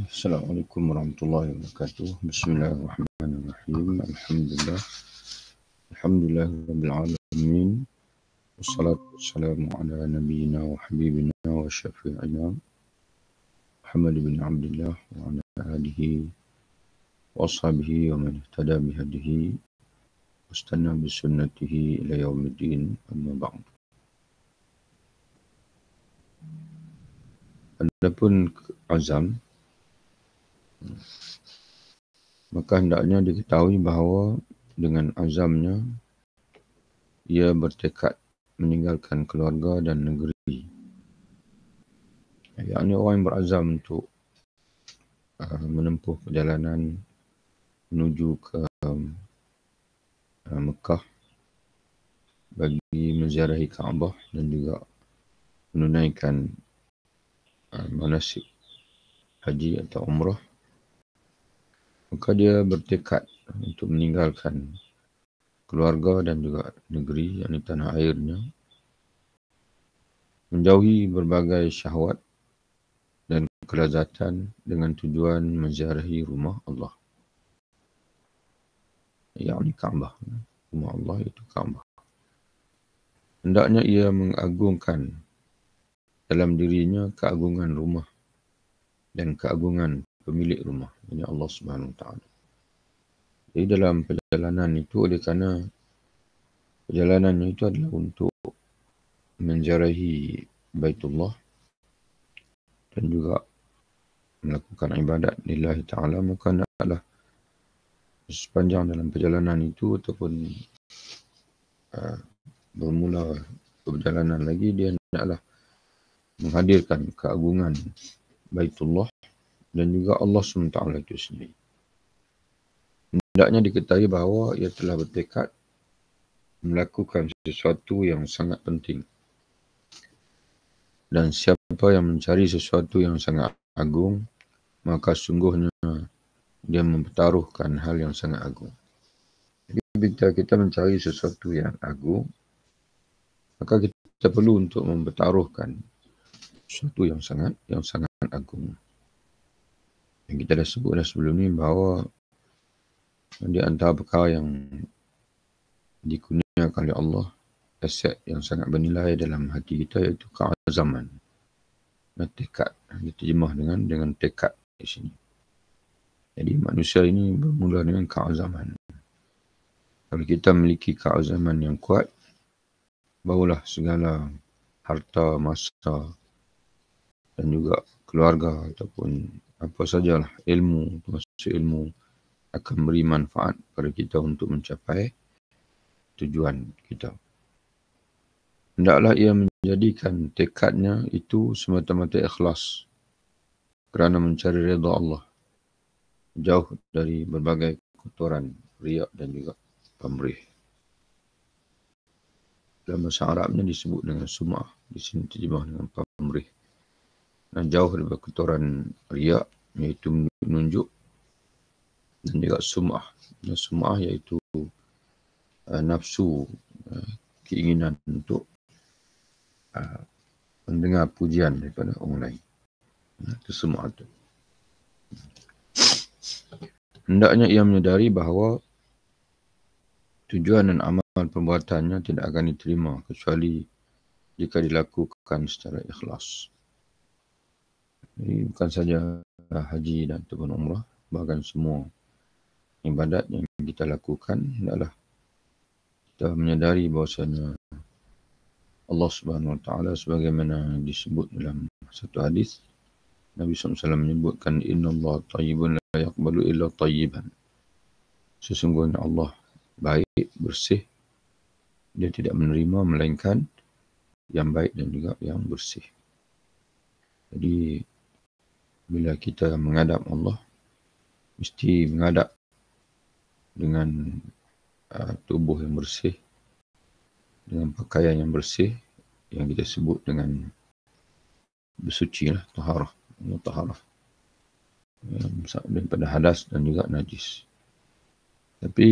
Assalamualaikum warahmatullahi wabarakatuh. Bismillahirrahmanirrahim. Alhamdulillahirabbil alamin. Wassalatu wassalamu ala nabiyyina wa habibina wa syafi'ina Muhammad bin Abdullah wa ala alihi wa ashabihi wa man ihtada bihadihi wastanna bi sunnatihi ila yaumiddin. Amma ba'd. Adapun azam, maka hendaknya diketahui bahawa dengan azamnya ia bertekad meninggalkan keluarga dan negeri. Yakni orang yang berazam untuk menempuh perjalanan menuju ke Mekah bagi menziarahi Kaabah dan juga menunaikan manasik haji atau umrah, maka dia bertekad untuk meninggalkan keluarga dan juga negeri, yakni tanah airnya, menjauhi berbagai syahwat dan kelazatan dengan tujuan menziarahi rumah Allah, yakni Kaabah. Rumah Allah itu Kaabah. Hendaknya ia mengagungkan dalam dirinya keagungan rumah dan keagungan pemilik rumah, yakni Allah Subhanahu Wa Taala. Jadi dalam perjalanan itu, oleh kerana perjalanannya itu adalah untuk menziarahi Baitullah dan juga melakukan ibadat lillahi ta'ala, maka hendaklah sepanjang dalam perjalanan itu ataupun bermula perjalanan lagi, dia hendaklah menghadirkan keagungan Baitullah dan juga Allah SWT itu sendiri. Hendaknya diketahui bahawa ia telah bertekad melakukan sesuatu yang sangat penting. Dan siapa yang mencari sesuatu yang sangat agung, maka sungguhnya dia mempertaruhkan hal yang sangat agung. Jadi bila kita mencari sesuatu yang agung, maka kita perlu untuk mempertaruhkan sesuatu yang sangat agung. Yang kita dah sebut sebelum ni bahawa di antara perkara yang dikurniakan oleh Allah, aset yang sangat bernilai dalam hati kita, iaitu keazaman dan tekad. Diterjemah dengan tekad di sini. Jadi manusia ini bermula dengan keazaman. Kalau kita memiliki keazaman yang kuat, barulah segala harta, masa dan juga keluarga ataupun apa sajalah ilmu, termasuk ilmu, akan beri manfaat pada kita untuk mencapai tujuan kita. Hendaklah ia menjadikan tekadnya itu semata-mata ikhlas kerana mencari redha Allah, jauh dari berbagai kotoran, riak dan juga pamrih. Dalam bahasa Arabnya disebut dengan sum'ah, di sini terjemah dengan pamrih. Dan jauh dari kotoran riak, iaitu menunjuk, dan juga sum'ah. Sum'ah iaitu nafsu, keinginan untuk mendengar pujian daripada orang lain. Itu sum'ah itu. Hendaknya ia menyadari bahawa tujuan dan amal perbuatannya tidak akan diterima kecuali jika dilakukan secara ikhlas. Jadi bukan saja haji dan ataupun umrah, bahkan semua ibadat yang kita lakukan, hendaklah kita menyadari bahawasanya Allah Subhanahu Wa Taala, sebagaimana disebut dalam satu hadis, Nabi SAW menyebutkan, Inna Allah tayyibun la yaqbalu illa tayyiban. Sesungguhnya Allah baik, bersih, dia tidak menerima melainkan yang baik dan juga yang bersih. Jadi bila kita menghadap Allah, mesti menghadap dengan tubuh yang bersih, dengan pakaian yang bersih, yang kita sebut dengan bersuci lah, taharah, daripada hadas dan juga najis. Tapi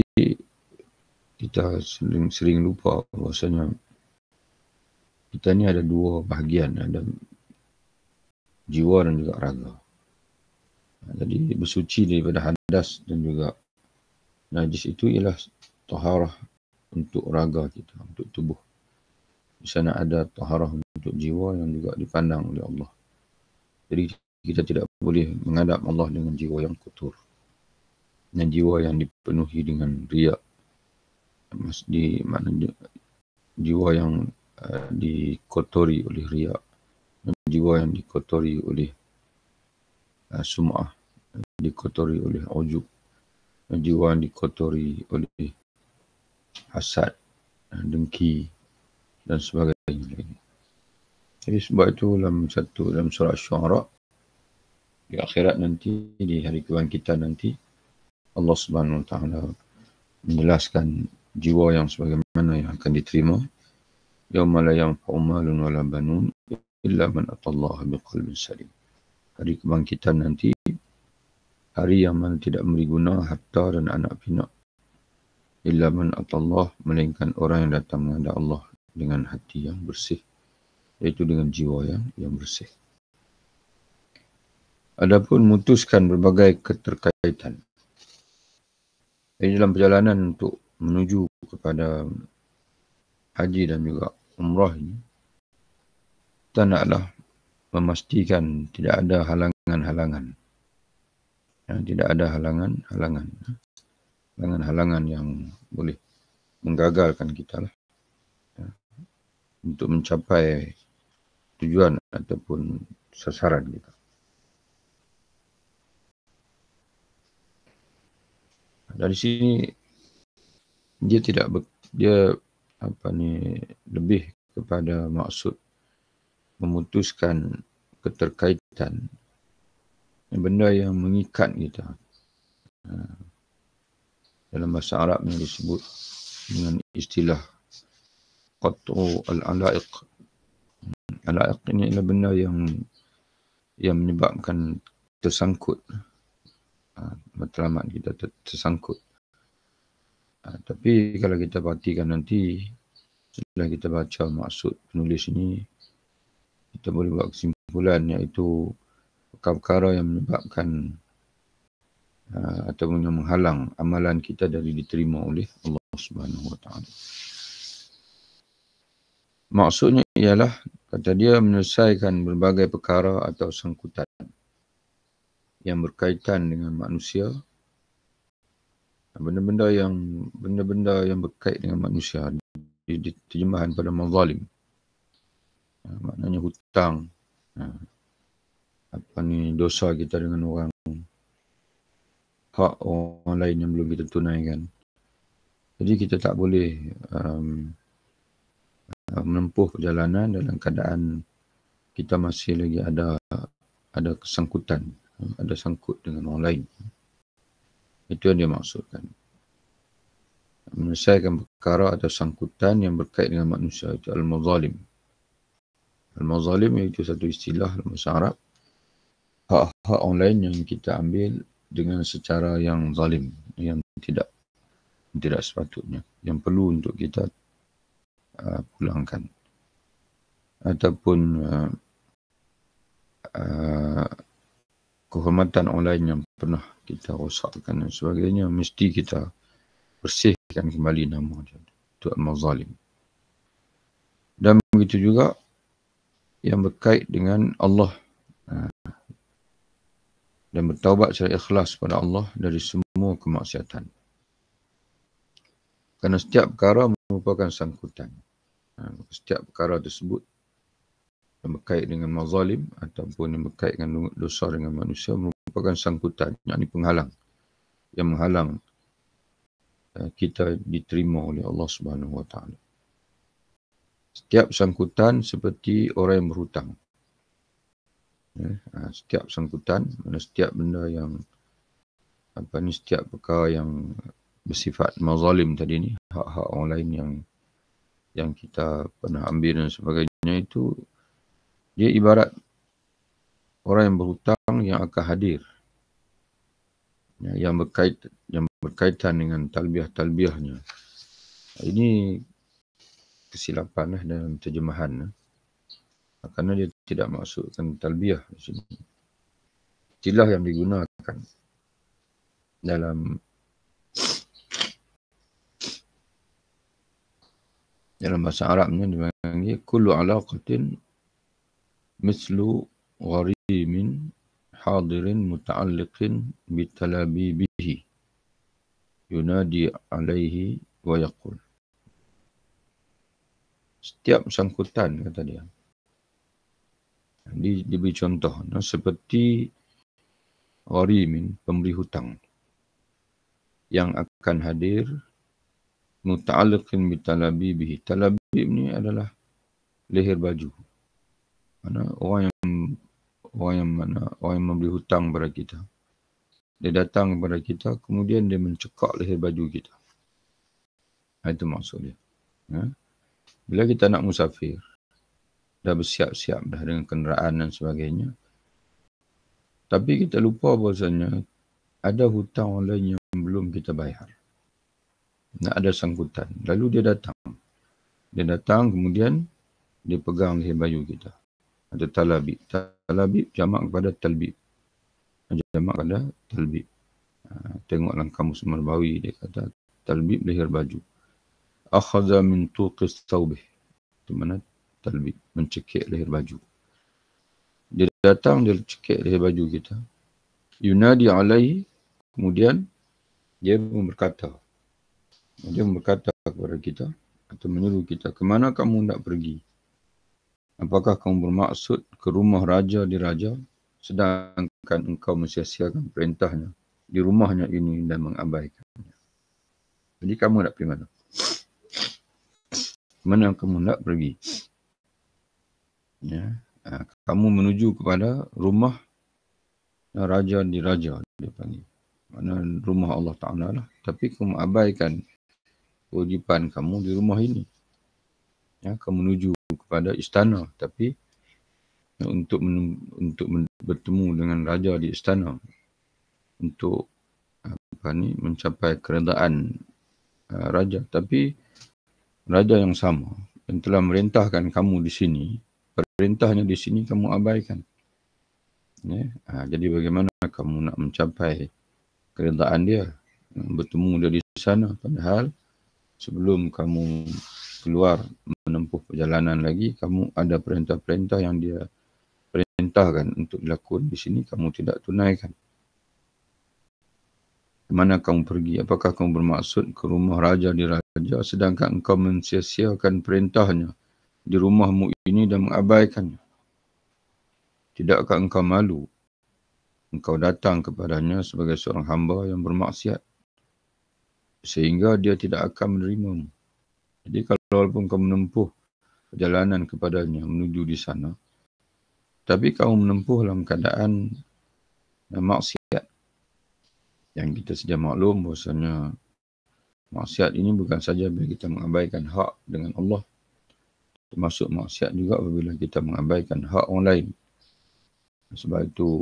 kita sering lupa bahawasanya kita ni ada dua bahagian, ada jiwa dan juga raga. Jadi bersuci daripada hadas dan juga najis itu ialah taharah untuk raga kita, untuk tubuh. Di sana ada taharah untuk jiwa yang juga dipandang oleh Allah. Jadi kita tidak boleh menghadap Allah dengan jiwa yang kotor, dengan jiwa yang dipenuhi dengan riak, di mana jiwa yang dikotori oleh riak, jiwa yang dikotori oleh sum'ah, dikotori oleh ujub, jiwa yang dikotori oleh hasad, dengki dan sebagainya. Jadi sebab itu dalam surah Asy-Syu'ara di akhirat nanti, di hari kebangkitan nanti, Allah Subhanahu Wa Taala menjelaskan jiwa yang sebagaimana yang akan diterima. Yauma la yanfa'u malun wala banun illa man atallaha biqalbin salim. Hari kebangkitan nanti, hari yang mana tidak memberi guna harta dan anak pinak, illa man atallah, melainkan orang yang datang menghadap Allah dengan hati yang bersih, iaitu dengan jiwa yang bersih. Adapun memutuskan berbagai keterkaitan. Jadi dalam perjalanan untuk menuju kepada haji dan juga umrah ini, kita naklah memastikan tidak ada halangan-halangan. Tidak ada halangan-halangan yang boleh menggagalkan kita lah untuk mencapai tujuan ataupun sasaran kita. Dari sini dia lebih kepada maksud memutuskan keterkaitan, benda yang mengikat kita. Dalam bahasa Arab yang disebut dengan istilah qat'u al-alaiq. Alaiq ini adalah benda yang menyebabkan tersangkut. Matlamat kita tersangkut. Tapi kalau kita perhatikan nanti, setelah kita baca maksud penulis ini, kita boleh buat kesimpulan, iaitu perkara yang menyebabkan ataupun yang menghalang amalan kita dari diterima oleh Allah Subhanahu Wa Taala. Maksudnya ialah, kata dia, menyelesaikan berbagai perkara atau sangkutan yang berkaitan dengan manusia, benda-benda yang berkait dengan manusia, diterjemahkan pada mazalim. Maknanya hutang, dosa kita dengan orang, hak orang lain yang belum kita tunaikan. Jadi kita tak boleh menempuh perjalanan dalam keadaan kita masih lagi ada kesangkutan, ada sangkut dengan orang lain. Itu yang dia maksudkan. Menyelesaikan perkara atau sangkutan yang berkait dengan manusia, itu al-mazalim. Al-mazalim iaitu satu istilah dalam bahasa Arab, hak-hak orang lain yang kita ambil dengan secara yang zalim, yang tidak sepatutnya, yang perlu untuk kita pulangkan, ataupun kehormatan orang lain yang pernah kita rosakkan dan sebagainya, mesti kita bersihkan kembali nama dia. Itu al-mazalim. Dan begitu juga yang berkait dengan Allah, dan bertaubat secara ikhlas pada Allah dari semua kemaksiatan. Kerana setiap perkara merupakan sangkutan. Setiap perkara tersebut yang berkait dengan mazalim ataupun yang berkait dengan dosa dengan manusia merupakan sangkutan, yakni penghalang, yang menghalang kita diterima oleh Allah Subhanahu Wa Taala. Setiap sangkutan seperti orang yang berhutang. Setiap sangkutan, setiap benda yang setiap perkara yang bersifat mazalim tadi ni, hak-hak orang lain yang kita pernah ambil dan sebagainya, itu dia ibarat orang yang berhutang yang akan hadir, yang berkaitan dengan talbiah-talbiahnya. Ini kesilapan dalam terjemahan, kerana dia tidak maksudkan talbiah di sini. istilah yang digunakan dalam bahasa Arabnya dipanggil kullu alaqatin mislu gharimin hadirin muta'alliqin bitalabibihi yunadi alaihi wa yaqul. Setiap sangkutan, kata dia. Diberi contoh, seperti gharimin, pemberi hutang, yang akan hadir muta'alliqin bitalabibihi. Talabib ni adalah leher baju. Mana orang yang memberi hutang kepada kita. Dia datang kepada kita, kemudian dia mencekak leher baju kita. Itu maksud dia. Bila kita nak musafir, dah bersiap-siap dah dengan kenderaan dan sebagainya, tapi kita lupa bahasanya ada hutang orang lain yang belum kita bayar. Nak ada sangkutan. Lalu dia datang. Kemudian dia pegang leher baju kita. Ada talabib. Talabib jamak kepada talbib. Tengok dalam kamus Marbawi, dia kata talbib leher baju. Akhadha min tuqis thawbih. Itu mana talbib, mencekik leher baju. Dia datang, dia cekik leher baju kita. Yunadi alaihi, kemudian dia berkata kepada kita atau menyuruh kita, ke mana kamu nak pergi? Apakah kamu bermaksud ke rumah raja diraja, sedangkan engkau mensia-siakan perintahnya di rumahnya ini dan mengabaikannya? Jadi kamu nak pergi mana? Mana kamu nak pergi? Kamu menuju kepada rumah raja diraja, dia panggil. Mana rumah Allah Ta'ala lah. Tapi kamu abaikan kewajipan kamu di rumah ini. Kamu menuju kepada istana, tapi untuk bertemu dengan raja di istana, untuk mencapai keredaan raja. Tapi raja yang sama yang telah merintahkan kamu di sini, perintahnya di sini kamu abaikan. Jadi bagaimana kamu nak mencapai keredaan dia, bertemu dia di sana, padahal sebelum kamu keluar menempuh perjalanan lagi, kamu ada perintah-perintah yang dia perintahkan untuk dilakukan di sini, kamu tidak tunaikan. Kemana kamu pergi? Apakah kamu bermaksud ke rumah raja diraja, sedangkan engkau mensia-siakan perintahnya di rumahmu ini dan mengabaikannya? Tidakkah engkau malu? Engkau datang kepadanya sebagai seorang hamba yang bermaksiat, sehingga dia tidak akan menerimamu. Jadi kalau walaupun kamu menempuh perjalanan kepadanya menuju di sana, tapi kamu menempuh dalam keadaan maksiat, yang kita sedia maklum bahasanya maksiat ini bukan saja bila kita mengabaikan hak dengan Allah, termasuk maksiat juga apabila kita mengabaikan hak orang lain. Sebab itu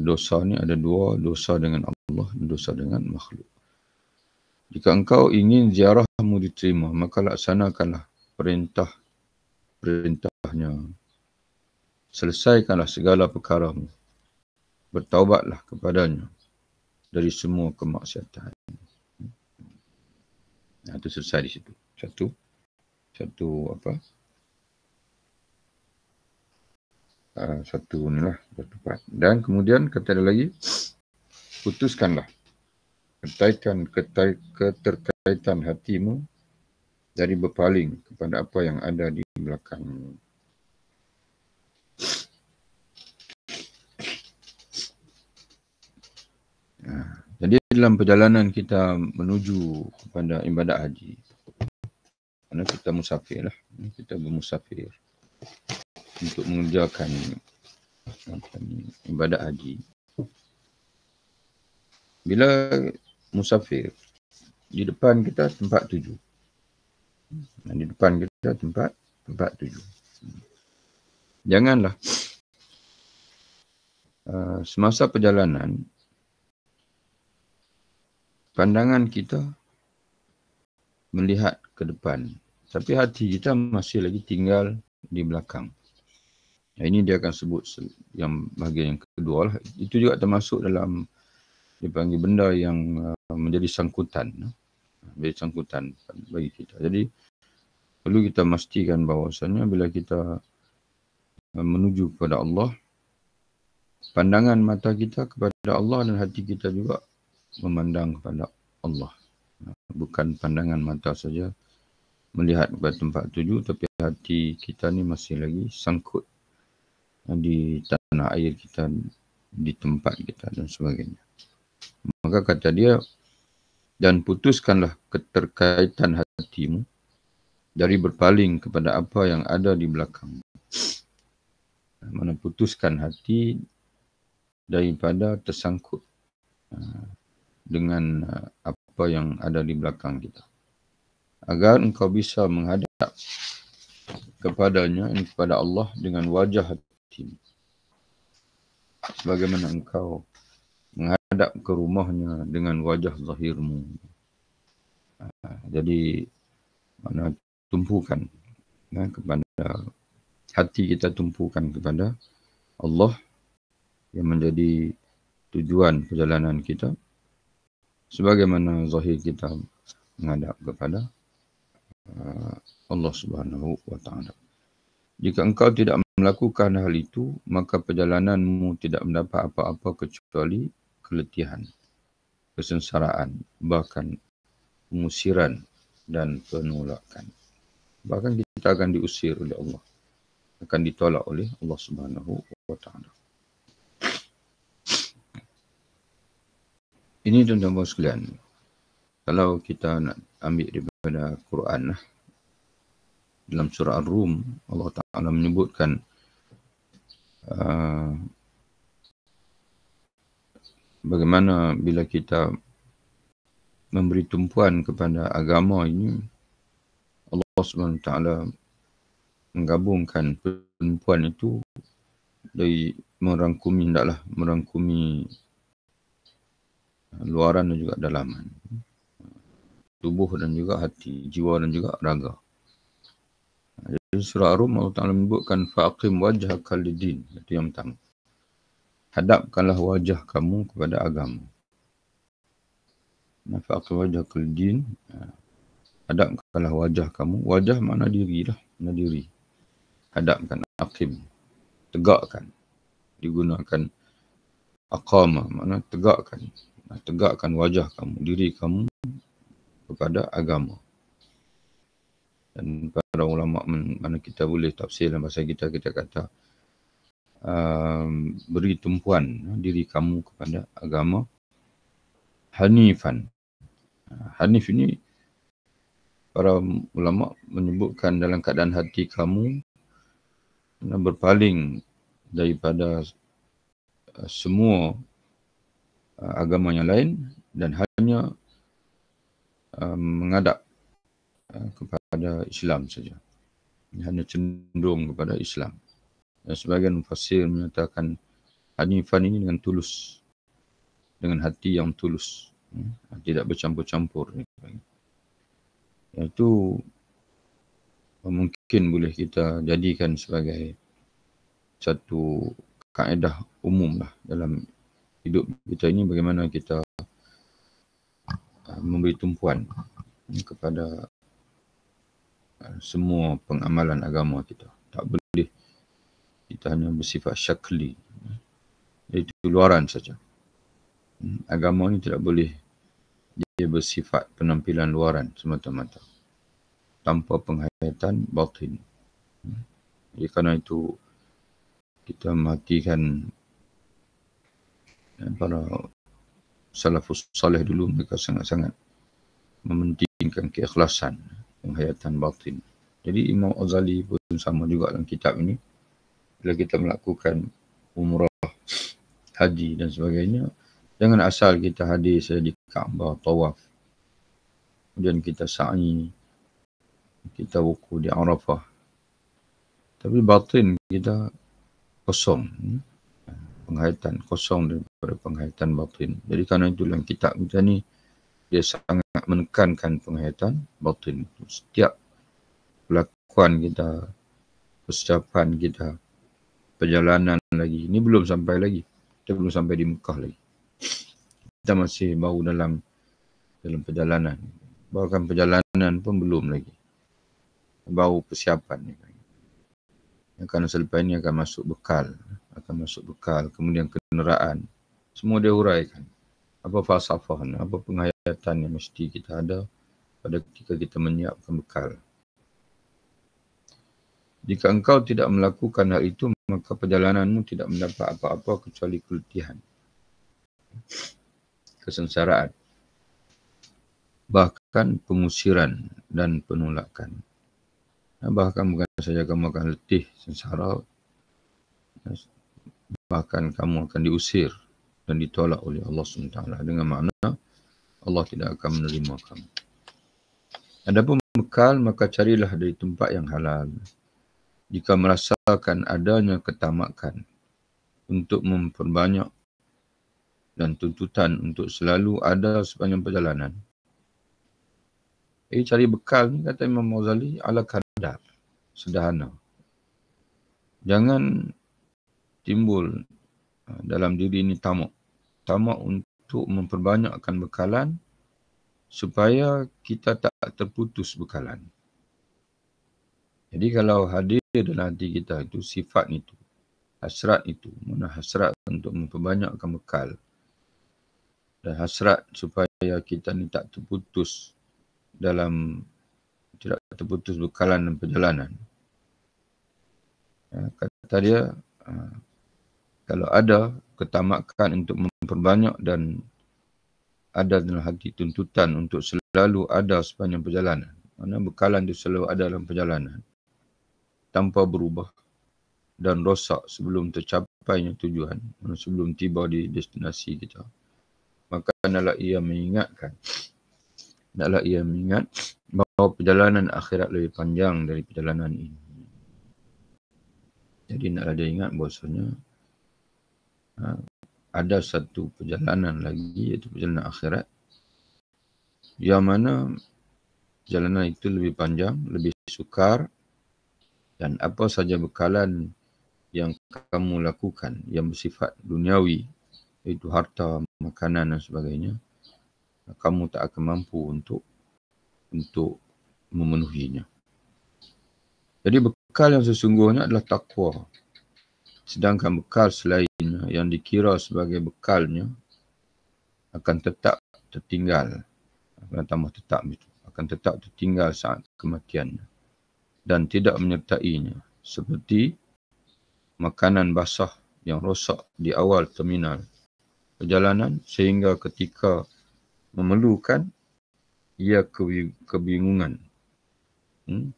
dosa ni ada dua, dosa dengan Allah dan dosa dengan makhluk. Jika engkau ingin ziarahmu diterima, maka laksanakanlah perintahnya. Selesaikanlah segala perkaramu. Bertaubatlah kepadanya dari semua kemaksiatan. Itu selesai di situ. Satu inilah tepat. Dan kemudian kata dia lagi, putuskanlah keterkaitan hatimu dari berpaling kepada apa yang ada di belakangmu. Jadi dalam perjalanan kita menuju kepada ibadat haji, kerana kita musafir lah, kita bermusafir untuk mengerjakan ibadat haji. Bila musafir, di depan kita tempat tuju. Di depan kita tempat tuju. Janganlah semasa perjalanan pandangan kita melihat ke depan, tapi hati kita masih lagi tinggal di belakang. Ini dia akan sebut yang bahagian yang kedua lah. Itu juga termasuk dalam dipanggil benda yang menjadi sangkutan. Menjadi sangkutan bagi kita. Jadi perlu kita pastikan bahawasanya bila kita menuju kepada Allah, pandangan mata kita kepada Allah dan hati kita juga memandang kepada Allah. Bukan pandangan mata saja melihat kepada tempat tuju, tapi hati kita ni masih lagi sangkut di tanah air kita, di tempat kita dan sebagainya. Maka kata dia, dan putuskanlah keterkaitan hatimu dari berpaling kepada apa yang ada di belakang. Mana putuskan hati daripada tersangkut dengan apa yang ada di belakang kita. Agar engkau bisa menghadap kepadanya, kepada Allah dengan wajah hatimu. Sebagaimana engkau menghadap ke rumahnya dengan wajah zahirmu. Jadi, mana tumpukan kepada hati kita, tumpukan kepada Allah yang menjadi tujuan perjalanan kita. Sebagaimana zahir kita menghadap kepada Allah Subhanahu wa Ta'ala. Jika engkau tidak melakukan hal itu, maka perjalananmu tidak mendapat apa-apa kecuali keletihan, kesengsaraan, bahkan pengusiran dan penolakan. Bahkan kita akan diusir oleh Allah, akan ditolak oleh Allah Subhanahu wa Ta'ala. Ini tuan-tuan sekalian, kalau kita nak ambil daripada Quran, dalam surah Ar-Rum, Allah Ta'ala menyebutkan bagaimana bila kita memberi tumpuan kepada agama ini, Allah SWT menggabungkan tumpuan itu dari merangkumi, hendaklah merangkumi luaran dan juga dalaman, tubuh dan juga hati, jiwa dan juga raga. Jadi surah Ar-Rum Allah Ta'ala menyebutkan faqim wajhaka lid-din. Itu yang pertama. Hadapkanlah wajah kamu kepada agama. Faqim wajhaka lid-din. Hadapkanlah wajah kamu. Wajah makna diri lah. Makna diri. Hadapkan. Aqim. Tegakkan. Digunakan aqama. Makna tegakkan. Tegakkan wajah kamu. Diri kamu kepada agama. Dan para ulama mana kita boleh tafsir dalam bahasa kita kata beri tumpuan diri kamu kepada agama hanifan. Hanif ini para ulama menyebutkan dalam keadaan hati kamu berpaling daripada semua agama yang lain dan hanya menghadap kepada Islam saja. Hanya cenderung kepada Islam. Dan sebagian mufassir menyatakan hanifan ini dengan tulus. Dengan hati yang tulus. Tidak bercampur-campur. Itu mungkin boleh kita jadikan sebagai satu kaedah umum lah dalam hidup kita ini, bagaimana kita memberi tumpuan kepada semua pengamalan agama kita. Tak boleh kita hanya bersifat syakli, iaitu luaran saja. Agama ini tidak boleh dia bersifat penampilan luaran semata-mata, tanpa penghayatan batin. Jadi kerana itu kita mematikan para salafus salih dulu, mereka sangat-sangat mementingkan keikhlasan, penghayatan batin. Jadi Imam Ghazali pun sama juga dalam kitab ini. Bila kita melakukan umrah, haji dan sebagainya, jangan asal kita hadir saja di Kaabah, tawaf. Kemudian kita sa'i, kita wukuf di Arafah. Tapi batin kita kosong. Penghayatan kosong daripada penghayatan batin. Jadi kerana itu dalam kitab kita ni, dia sangat menekankan penghayatan batin. Setiap kelakuan kita, persiapan kita, perjalanan lagi. Ini belum sampai lagi. Kita belum sampai di Mekah lagi. Kita masih baru dalam perjalanan. Bahkan perjalanan pun belum lagi. Baru persiapan. Kerana selepas ini akan masuk bekal. Kemudian kenderaan. Semua dia huraikan. Apa falsafahnya, apa penghayatan yang mesti kita ada pada ketika kita menyiapkan bekal. Jika engkau tidak melakukan hal itu, maka perjalananmu tidak mendapat apa-apa kecuali keletihan, kesengsaraan, bahkan pengusiran dan penolakan. Bahkan bukan saja kamu akan letih, sengsara, bahkan kamu akan diusir dan ditolak oleh Allah SWT. Dengan makna Allah tidak akan menerima kamu. Adapun bekal, maka carilah dari tempat yang halal. Jika merasakan adanya ketamakan untuk memperbanyak dan tuntutan untuk selalu ada sepanjang perjalanan. Cari bekal ni, kata Imam Ghazali, ala kadar, sederhana. Jangan timbul dalam diri ini tamak untuk memperbanyakkan bekalan supaya kita tak terputus bekalan. Jadi kalau hadir dalam hati kita itu sifat itu, hasrat itu, mana hasrat untuk memperbanyakkan bekal dan hasrat supaya kita ni tak terputus tidak terputus bekalan dan perjalanan. Kata dia, kalau ada ketamakan untuk memperbanyak dan ada dalam hati tuntutan untuk selalu ada sepanjang perjalanan, mana bekalan itu selalu ada dalam perjalanan tanpa berubah dan rosak sebelum tercapainya tujuan, sebelum tiba di destinasi kita, maka hendaklah ia mengingat bahawa perjalanan akhirat lebih panjang dari perjalanan ini. Jadi hendaklah dia ingat bahawasanya ada satu perjalanan lagi, iaitu perjalanan akhirat, yang mana perjalanan itu lebih panjang, lebih sukar, dan apa saja bekalan yang kamu lakukan yang bersifat duniawi, iaitu harta, makanan dan sebagainya, kamu tak akan mampu untuk memenuhinya. Jadi bekal yang sesungguhnya adalah takwa. Sedangkan bekal selainnya yang dikira sebagai bekalnya akan tetap tertinggal. Akan tetap tertinggal saat kematiannya dan tidak menyertainya. Seperti makanan basah yang rosak di awal terminal perjalanan sehingga ketika memerlukan ia kebingungan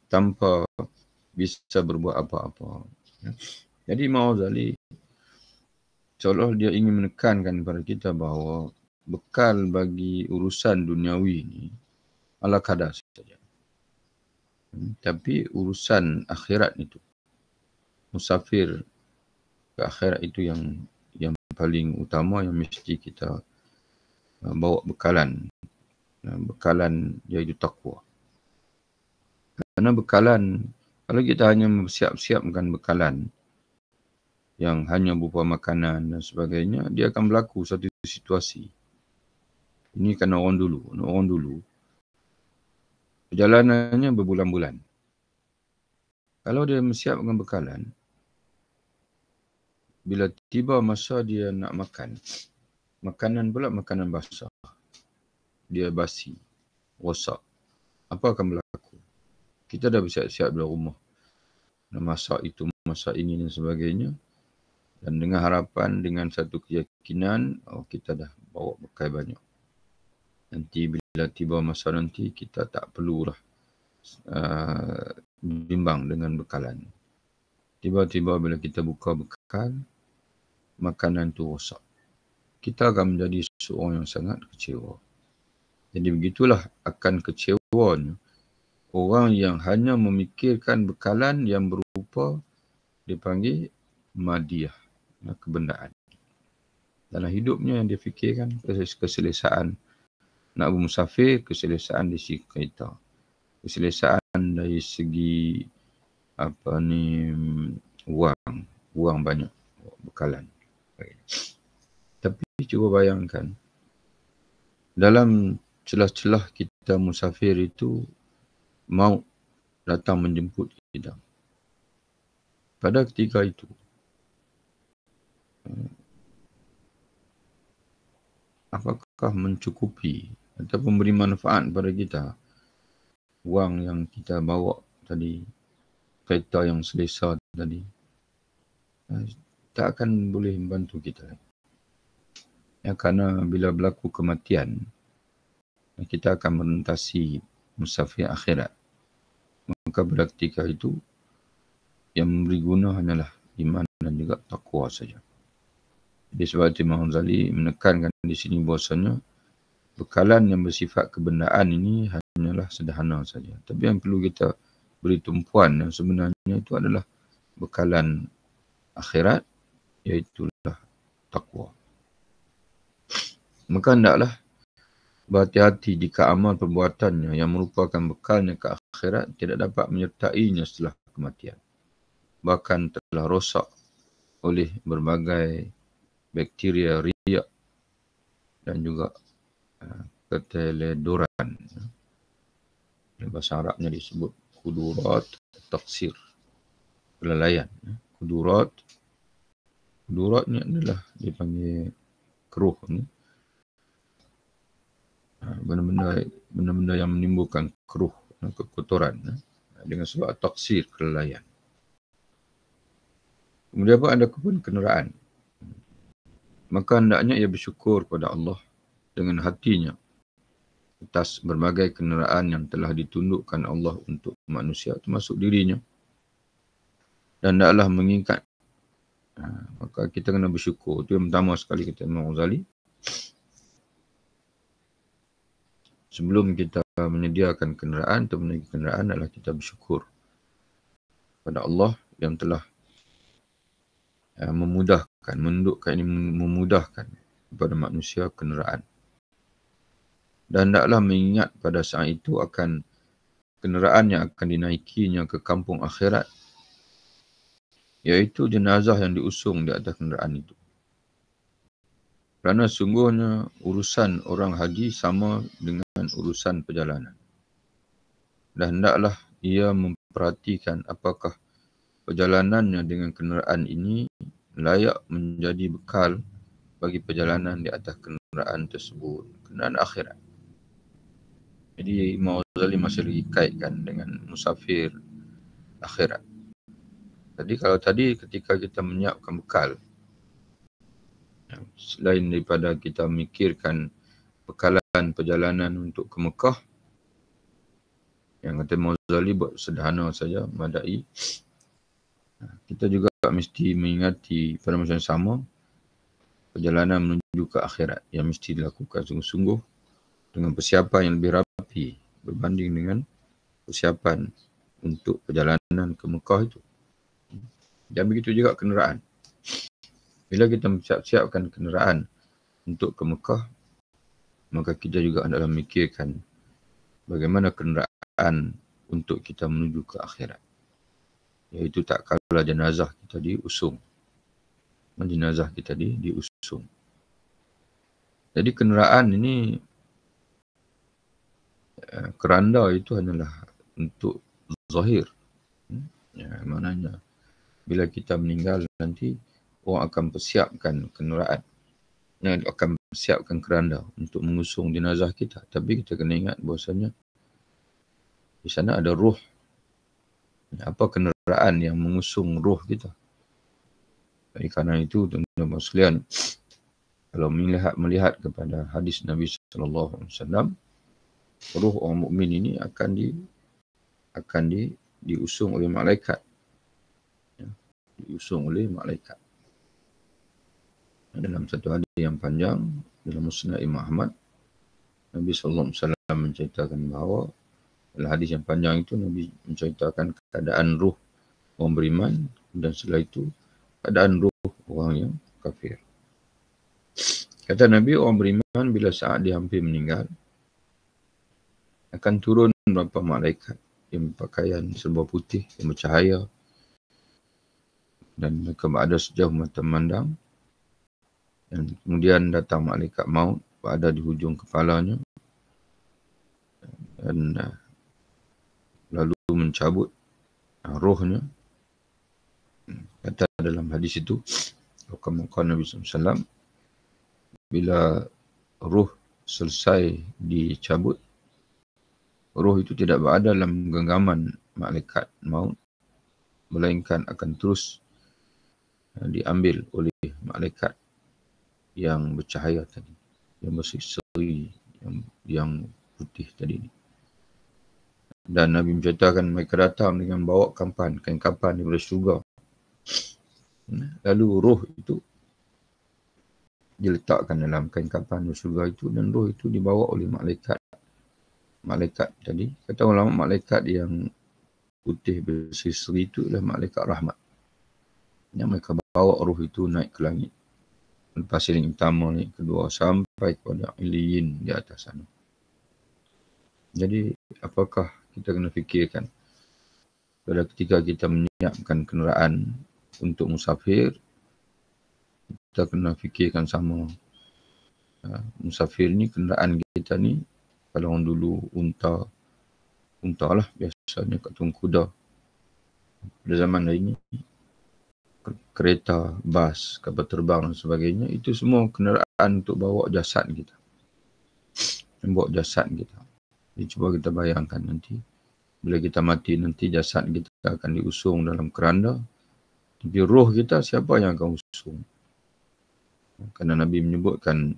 tanpa bisa berbuat apa-apa. Jadi Imam Ghazali seolah dia ingin menekankan kepada kita bahawa bekal bagi urusan duniawi ini ala kadar saja. Tapi urusan akhirat itu, musafir ke akhirat itu yang paling utama, yang mesti kita bawa bekalan. Bekalan iaitu takwa. Kerana bekalan, kalau kita hanya mempersiapkan bekalan yang hanya berupa makanan dan sebagainya, dia akan berlaku satu situasi. Ini kan orang dulu. Perjalanannya berbulan-bulan. Kalau dia mempersiapkan bekalan, bila tiba masa dia nak makan, makanan pula makanan basah, dia basi, rosak, apa akan berlaku? Kita dah bersiap-siap dalam rumah, nak masak itu, masak ini dan sebagainya, dan dengan harapan, dengan satu keyakinan, kita dah bawa bekal banyak. Nanti bila tiba masa nanti, kita tak perlulah bimbang dengan bekalan. Tiba-tiba bila kita buka bekal, makanan tu rosak. Kita akan menjadi seorang yang sangat kecewa. Jadi begitulah akan kecewanya orang yang hanya memikirkan bekalan yang berupa dipanggil madiyah, kebendaan. Dalam hidupnya yang dia fikirkan keselesaan nak bermusafir, keselesaan di segi kereta, keselesaan dari segi wang, buang banyak bekalan. Tapi cuba bayangkan, dalam celah-celah kita musafir itu, maut datang menjemput kita. Pada ketika itu, apakah mencukupi ataupun memberi manfaat kepada kita wang yang kita bawa tadi, kereta yang selesa tadi, tak akan boleh membantu kita. Ya, kerana bila berlaku kematian, kita akan melintasi musafir akhirat. Maka pada ketika itu, yang memberi guna hanyalah iman dan juga taqwa saja. Jadi sebab itu Imam Ghazali menekankan di sini bahasanya bekalan yang bersifat kebendaan ini hanyalah sederhana saja. Tapi yang perlu kita beri tumpuan yang sebenarnya itu adalah bekalan akhirat, iaitulah taqwa. Maka hendaklah berhati-hati jika amal perbuatannya yang merupakan bekalnya ke akhirat tidak dapat menyertainya setelah kematian. Bahkan telah rosak oleh berbagai bakteria riak dan juga keteledoran. Bahasa Arabnya disebut kudurat taksir, kelalaian. Kudurat ni adalah dipanggil keruh ni. Benda-benda yang menimbulkan keruh, kekotoran dengan sebab taksir, kelalaian. Kemudian apa, ada pun kenderaan. Maka hendaknya ia bersyukur kepada Allah dengan hatinya atas berbagai kenderaan yang telah ditundukkan Allah untuk manusia, termasuk dirinya. Dan hendaklah mengingat, maka kita kena bersyukur. Itu yang pertama sekali kata Imam Ghazali. Sebelum kita menyediakan kenderaan atau menaiki kenderaan adalah kita bersyukur pada Allah yang telah memudahkan, menundukkan ini, memudahkan kepada manusia kenderaan. Dan hendaklah mengingat pada saat itu akan kenderaan yang akan dinaikinya ke kampung akhirat, iaitu jenazah yang diusung di atas kenderaan itu. Kerana sungguhnya urusan orang haji sama dengan urusan perjalanan. Dan hendaklah ia memperhatikan apakah perjalanannya dengan kenderaan ini layak menjadi bekal bagi perjalanan di atas kenderaan tersebut, kenderaan akhirat. Jadi Imam Ghazali masih lagi kaitkan dengan musafir akhirat. Jadi kalau tadi ketika kita menyiapkan bekal, selain daripada kita memikirkan bekalan perjalanan untuk ke Mekah, yang kata Imam Ghazali buat sederhana saja, madai, kita juga mesti mengingati pada masa yang sama perjalanan menuju ke akhirat yang mesti dilakukan sungguh-sungguh dengan persiapan yang lebih rapi berbanding dengan persiapan untuk perjalanan ke Mekah itu. Dan begitu juga kenderaan. Bila kita siapkan kenderaan untuk ke Mekah, maka kita juga adalah memikirkan bagaimana kenderaan untuk kita menuju ke akhirat. Iaitu tak kalah jenazah kita diusung. Jenazah kita diusung. Jadi kenderaan ini, keranda itu hanyalah untuk zahir. Ya, maknanya bila kita meninggal nanti, orang akan persiapkan kenderaan. Akan persiapkan keranda untuk mengusung jenazah kita. Tapi kita kena ingat bahawasanya di sana ada ruh. Apa kenderaan yang mengusung ruh kita? Jadi kerana itu, tuan-tuan sekalian, kalau melihat kepada hadis Nabi SAW, ruh orang mukmin ini akan diusung oleh malaikat. Diusung oleh malaikat. Dalam satu hadis yang panjang dalam Musnad Imam Ahmad, Nabi SAW menceritakan bahawa dalam hadis yang panjang itu Nabi menceritakan keadaan ruh orang beriman dan setelah itu keadaan ruh orang yang kafir. Kata Nabi, orang beriman bila saat dia hampir meninggal akan turun beberapa malaikat yang berpakaian serba putih yang bercahaya. dan mereka berada sejauh mata memandang, dan kemudian datang malaikat maut berada di hujung kepalanya dan lalu mencabut rohnya. Kata dalam hadis itu, kata Nabi SAW, bila roh selesai dicabut, roh itu tidak berada dalam genggaman malaikat maut, melainkan akan terus diambil oleh malaikat yang bercahaya tadi, yang berseri, yang putih tadi. Dan Nabi menceritakan mereka datang dengan bawa kain kapan daripada syurga. Lalu roh itu diletakkan dalam kain kapan di syurga itu, dan roh itu dibawa oleh malaikat. Malaikat tadi, kata ulama, malaikat yang putih berseri itu adalah malaikat rahmat. Yang mereka bawa roh itu naik ke langit. Lepas siling utama ni kedua sampai kepada iliyin di atas sana. Jadi apakah kita kena fikirkan pada ketika kita menyiapkan kenderaan untuk musafir, kita kena fikirkan sama. Musafir ni, kenderaan kita ni, kalau orang dulu unta lah biasanya kat tunggu kuda. Pada zaman hari ni kereta, bas, kapal terbang dan sebagainya, itu semua kenderaan untuk bawa jasad kita. Bawa jasad kita. Jadi cuba kita bayangkan nanti, bila kita mati nanti jasad kita akan diusung dalam keranda. Tapi roh kita siapa yang akan usung? Kerana Nabi menyebutkan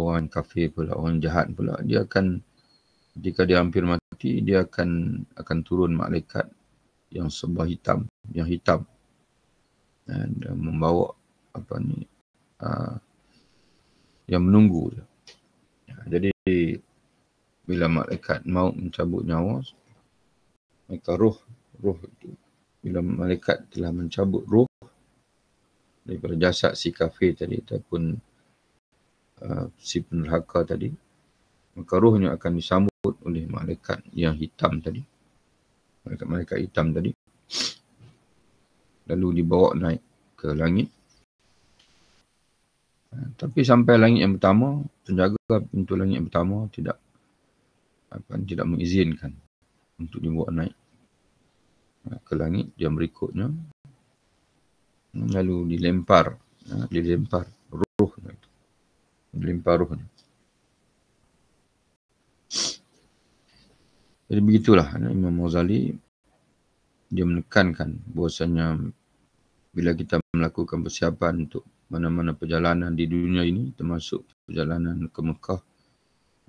orang kafir pula, orang jahat pula, dia akan, ketika dia hampir mati, dia akan turun malaikat yang serba hitam, yang hitam. Dan membawa yang menunggu dia. Jadi bila malaikat maut mencabut nyawa, maka roh itu, bila malaikat telah mencabut roh daripada jasad si kafir tadi ataupun si penerhaka tadi, maka rohnya akan disambut oleh malaikat yang hitam tadi, malaikat hitam tadi, lalu dibawa naik ke langit. Tapi sampai langit yang pertama, penjaga pintu langit yang pertama tidak mengizinkan untuk dibawa naik ke langit yang berikutnya. Lalu dilempar rohnya. Jadi begitulah Imam Ghazali, dia menekankan bahwasanya bila kita melakukan persiapan untuk mana-mana perjalanan di dunia ini, termasuk perjalanan ke Mekah,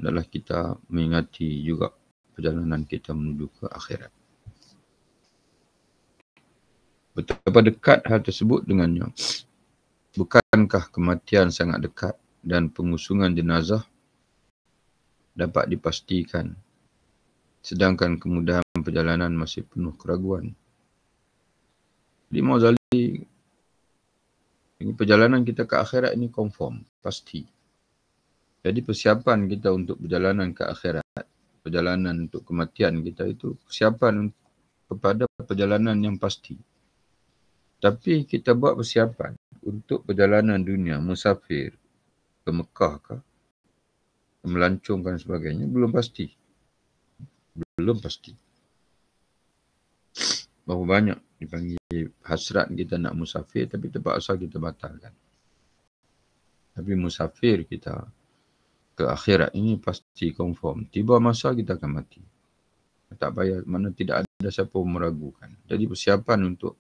adalah kita mengingati juga perjalanan kita menuju ke akhirat. Betapa dekat hal tersebut dengannya. Bukankah kematian sangat dekat dan pengusungan jenazah dapat dipastikan, sedangkan kemudahan perjalanan masih penuh keraguan? Jadi Mauzali, ini perjalanan kita ke akhirat ini confirm, pasti. Jadi persiapan kita untuk perjalanan ke akhirat, perjalanan untuk kematian kita itu persiapan kepada perjalanan yang pasti. Tapi kita buat persiapan untuk perjalanan dunia, musafir ke Mekah ke, melancong dan sebagainya, belum pasti. Berapa banyak dipanggil hasrat kita nak musafir, tapi terpaksa kita batalkan. Tapi musafir kita ke akhirat ini pasti confirm. Tiba masa kita akan mati. Tak payah, mana tidak ada siapa meragukan. Jadi persiapan untuk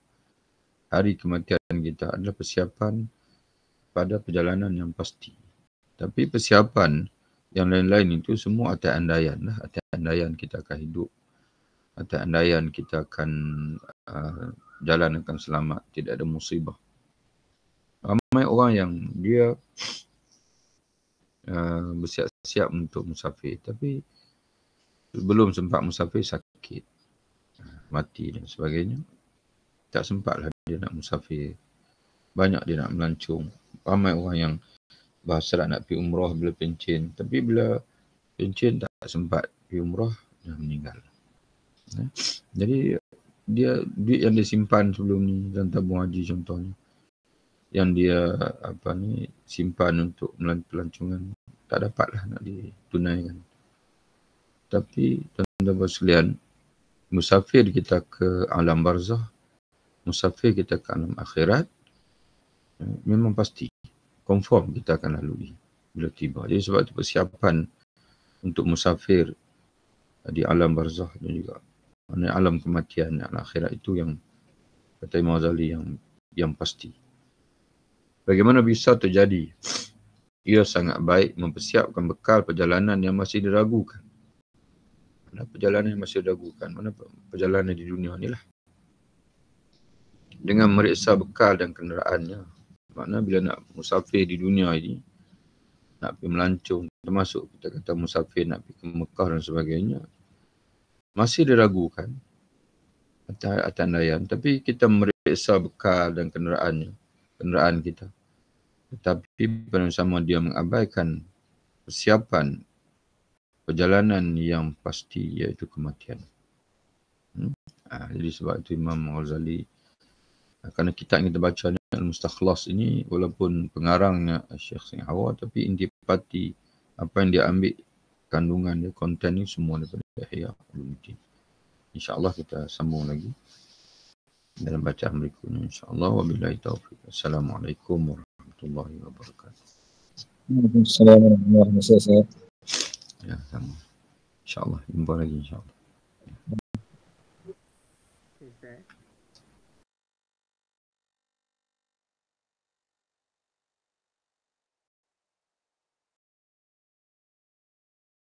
hari kematian kita adalah persiapan pada perjalanan yang pasti. Tapi persiapan yang lain-lain itu semua atas andaian lah. Atas andaian kita akan hidup. Atas andaian kita akan jalan akan selamat. Tidak ada musibah. Ramai orang yang dia bersiap-siap untuk musafir. Tapi belum sempat musafir, sakit, mati dan sebagainya. Tak sempatlah dia nak musafir. Banyak dia nak melancong. Ramai orang yang berhasrat nak pergi umrah bila pencen. Tapi bila pencen tak sempat pergi umrah, dah meninggal. Jadi dia duit yang dia simpan sebelum ni dalam tabung haji contohnya, yang dia simpan untuk pelancongan, tak dapatlah nak ditunaikan. Tapi tuan-tuan sekalian, musafir kita ke alam barzah, musafir kita ke alam akhirat, memang pasti confirm kita akan lalui bila tiba. Jadi sebab itu persiapan untuk musafir di alam barzah dan juga alam kematian, alam akhirat itu yang kata Imam Ghazali yang pasti. Bagaimana bisa terjadi? Ia sangat baik mempersiapkan bekal perjalanan yang masih diragukan. Mana perjalanan yang masih diragukan? Mana perjalanan di dunia ni lah. Dengan meriksa bekal dan kenderaannya. Makna bila nak musafir di dunia ini, nak pergi melancong, termasuk kita kata musafir nak pergi ke Mekah dan sebagainya, masih diragukan atas andaian, tapi kita meriksa bekal dan kenderaan kita. Tetapi pada sama dia mengabaikan persiapan perjalanan yang pasti, iaitu kematian. Jadi sebab itu Imam Ghazali, kerana kitab yang kita baca ni Al-Mustakhlas ini, walaupun pengarangnya Syekh Singhawa, tapi intipati apa yang dia ambil kandungan dia, konten ni semua daripada Ihya Ulumuddin. InsyaAllah kita sambung lagi dalam bacaan berikutnya insyaAllah. Wabillahi taufiq. Assalamualaikum warahmatullahi wabarakatuh. Assalamualaikum warahmatullahi wabarakatuh. Ya, sama. InsyaAllah. Jumpa lagi insyaAllah.